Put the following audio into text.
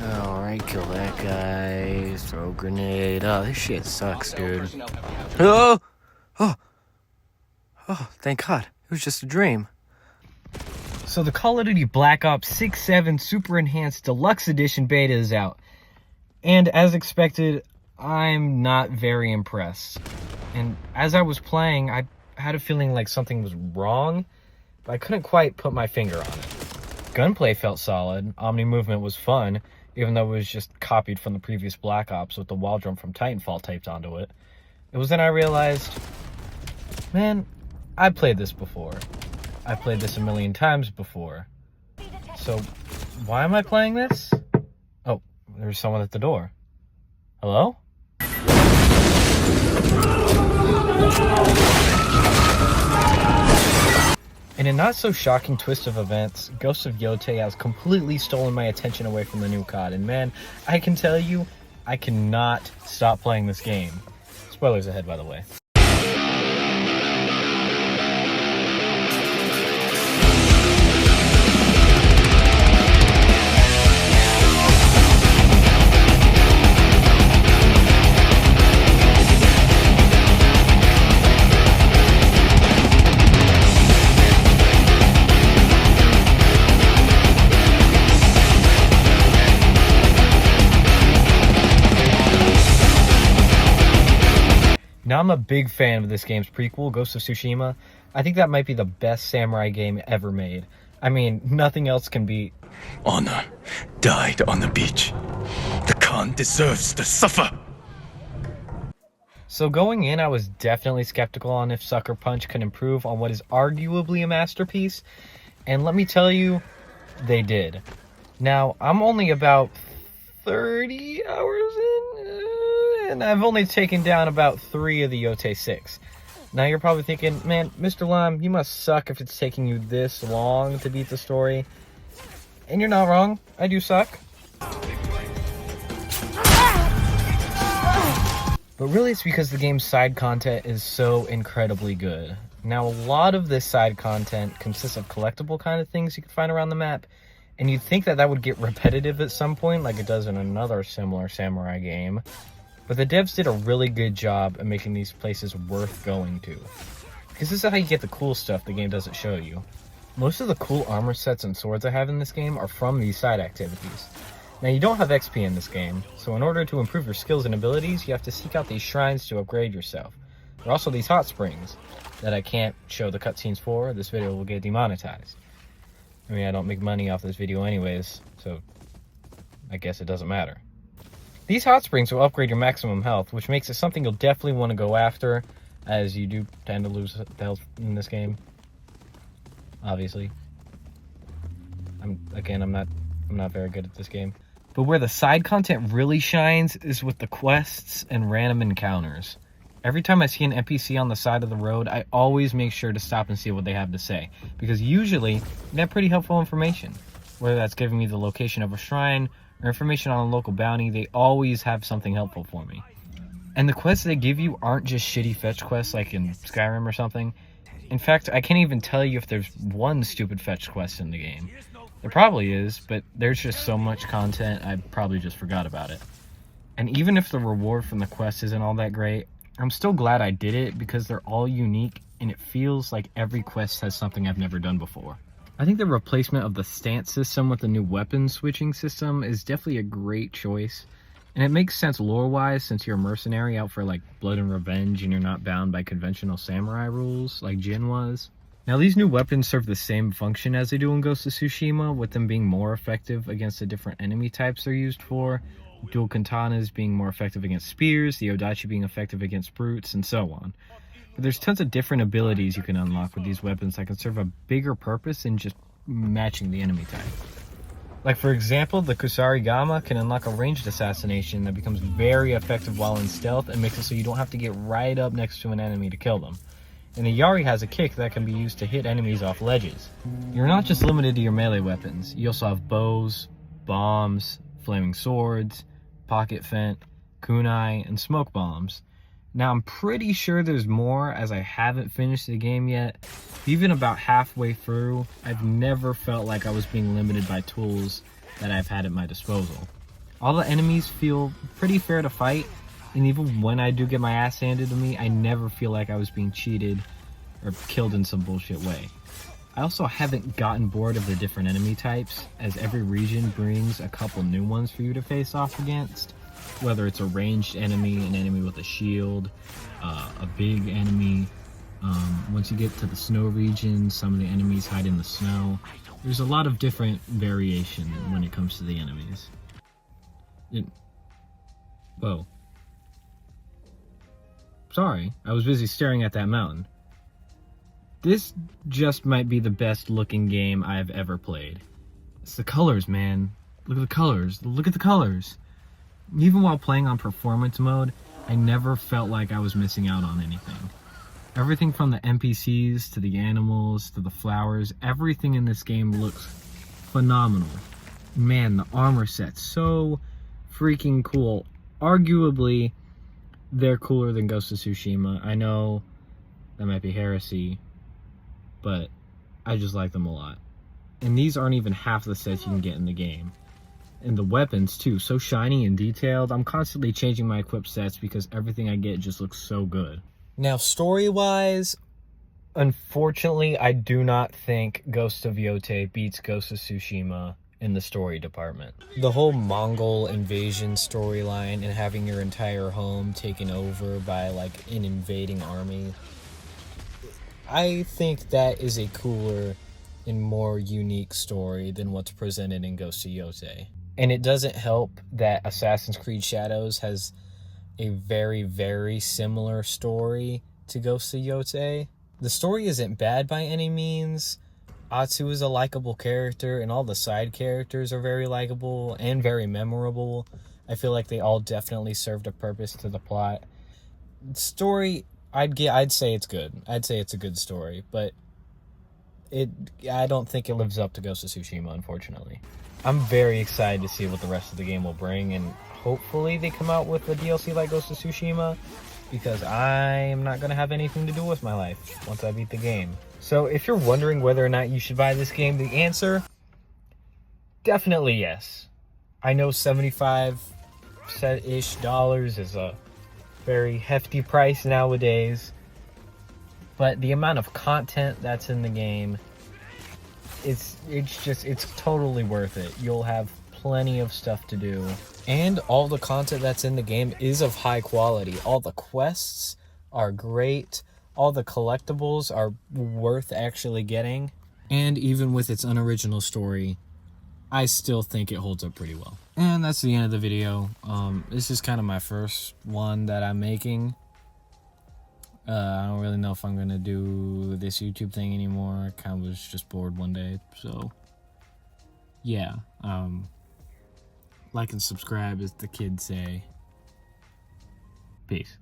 Alright, kill that guy. Throw a grenade. Oh, this shit sucks, dude. Oh! Oh! Oh, thank God. It was just a dream. So the Call of Duty Black Ops 6-7 Super Enhanced Deluxe Edition beta is out. And as expected, I'm not very impressed. And as I was playing, I had a feeling like something was wrong, but I couldn't quite put my finger on it. Gunplay felt solid, Omni movement was fun, even though it was just copied from the previous Black Ops with the wall jump from Titanfall taped onto it. It was then I realized, man, I played this before. I played this a million times before. So, why am I playing this? Oh, there's someone at the door. Hello? In a not-so-shocking twist of events, Ghost of Yotei has completely stolen my attention away from the new COD, and man, I can tell you, I cannot stop playing this game. Spoilers ahead, by the way. Now, I'm a big fan of this game's prequel, Ghost of Tsushima. I think that might be the best samurai game ever made. I mean, nothing else can beat. Honor died on the beach. The Khan deserves to suffer. So going in, I was definitely skeptical on if Sucker Punch could improve on what is arguably a masterpiece. And let me tell you, they did. Now, I'm only about 30 hours in, and I've only taken down about 3 of the Yotei 6. Now you're probably thinking, man, Mr. Lime, you must suck if it's taking you this long to beat the story. And you're not wrong, I do suck. But really it's because the game's side content is so incredibly good. Now a lot of this side content consists of collectible kind of things you can find around the map, and you'd think that that would get repetitive at some point like it does in another similar samurai game. But the devs did a really good job at making these places worth going to. Because this is how you get the cool stuff the game doesn't show you. Most of the cool armor sets and swords I have in this game are from these side activities. Now you don't have XP in this game, so in order to improve your skills and abilities, you have to seek out these shrines to upgrade yourself. There are also these hot springs that I can't show the cutscenes for. This video will get demonetized. I mean, I don't make money off this video anyways, so I guess it doesn't matter. These hot springs will upgrade your maximum health, which makes it something you'll definitely want to go after, as you do tend to lose health in this game. Obviously. I'm not very good at this game. But where the side content really shines is with the quests and random encounters. Every time I see an NPC on the side of the road, I always make sure to stop and see what they have to say, because usually they have pretty helpful information. Whether that's giving me the location of a shrine or information on a local bounty, they always have something helpful for me. And the quests they give you aren't just shitty fetch quests like in Skyrim or something. In fact, I can't even tell you if there's one stupid fetch quest in the game. There probably is, but there's just so much content, I probably just forgot about it. And even if the reward from the quest isn't all that great, I'm still glad I did it because they're all unique and it feels like every quest has something I've never done before. I think the replacement of the stance system with the new weapon switching system is definitely a great choice. And it makes sense lore-wise since you're a mercenary out for like blood and revenge and you're not bound by conventional samurai rules like Jin was. Now these new weapons serve the same function as they do in Ghost of Tsushima, with them being more effective against the different enemy types they're used for. Dual katanas being more effective against spears, the Odaichi being effective against brutes, and so on. But there's tons of different abilities you can unlock with these weapons that can serve a bigger purpose than just matching the enemy type. Like for example, the Kusarigama can unlock a ranged assassination that becomes very effective while in stealth and makes it so you don't have to get right up next to an enemy to kill them. And the Yari has a kick that can be used to hit enemies off ledges. You're not just limited to your melee weapons, you also have bows, bombs, flaming swords, pocket fent, kunai, and smoke bombs. Now, I'm pretty sure there's more as I haven't finished the game yet. Even about halfway through, I've never felt like I was being limited by tools that I've had at my disposal. All the enemies feel pretty fair to fight, and even when I do get my ass handed to me, I never feel like I was being cheated or killed in some bullshit way. I also haven't gotten bored of the different enemy types, as every region brings a couple new ones for you to face off against. Whether it's a ranged enemy, an enemy with a shield, a big enemy. Once you get to the snow region, some of the enemies hide in the snow. There's a lot of different variation when it comes to the enemies. Whoa. Sorry, I was busy staring at that mountain. This just might be the best looking game I've ever played. It's the colors, man. Look at the colors. Look at the colors. Even while playing on performance mode, I never felt like I was missing out on anything. Everything from the NPCs to the animals to the flowers, everything in this game looks phenomenal. Man, the armor set's so freaking cool. Arguably, they're cooler than Ghost of Tsushima. I know that might be heresy, but I just like them a lot. And these aren't even half the sets you can get in the game. And the weapons too, so shiny and detailed. I'm constantly changing my equipped sets because everything I get just looks so good. Now, story-wise, unfortunately, I do not think Ghost of Yotei beats Ghost of Tsushima in the story department. The whole Mongol invasion storyline and having your entire home taken over by like an invading army, I think that is a cooler and more unique story than what's presented in Ghost of Yotei. And it doesn't help that Assassin's Creed Shadows has a very, very similar story to Ghost of Yotei. The story isn't bad by any means. Atsu is a likable character, and all the side characters are very likable and very memorable. I feel like they all definitely served a purpose to the plot. Story, I'd say it's good. I'd say it's a good story, but I don't think it lives up to Ghost of Tsushima, unfortunately. I'm very excited to see what the rest of the game will bring, and hopefully they come out with a DLC like Ghost of Tsushima, because I am not going to have anything to do with my life once I beat the game. So if you're wondering whether or not you should buy this game, the answer, definitely yes. I know $75-ish is a very hefty price nowadays, but the amount of content that's in the game, it's totally worth it. You'll have plenty of stuff to do, and all the content that's in the game is of high quality. All the quests are great, all the collectibles are worth actually getting, and even with its unoriginal story, I still think it holds up pretty well. And that's the end of the video. This is kind of my first one that I'm making. I don't really know if I'm gonna do this YouTube thing anymore. I kind of was just bored one day, so yeah. Like and subscribe, as the kids say. Peace.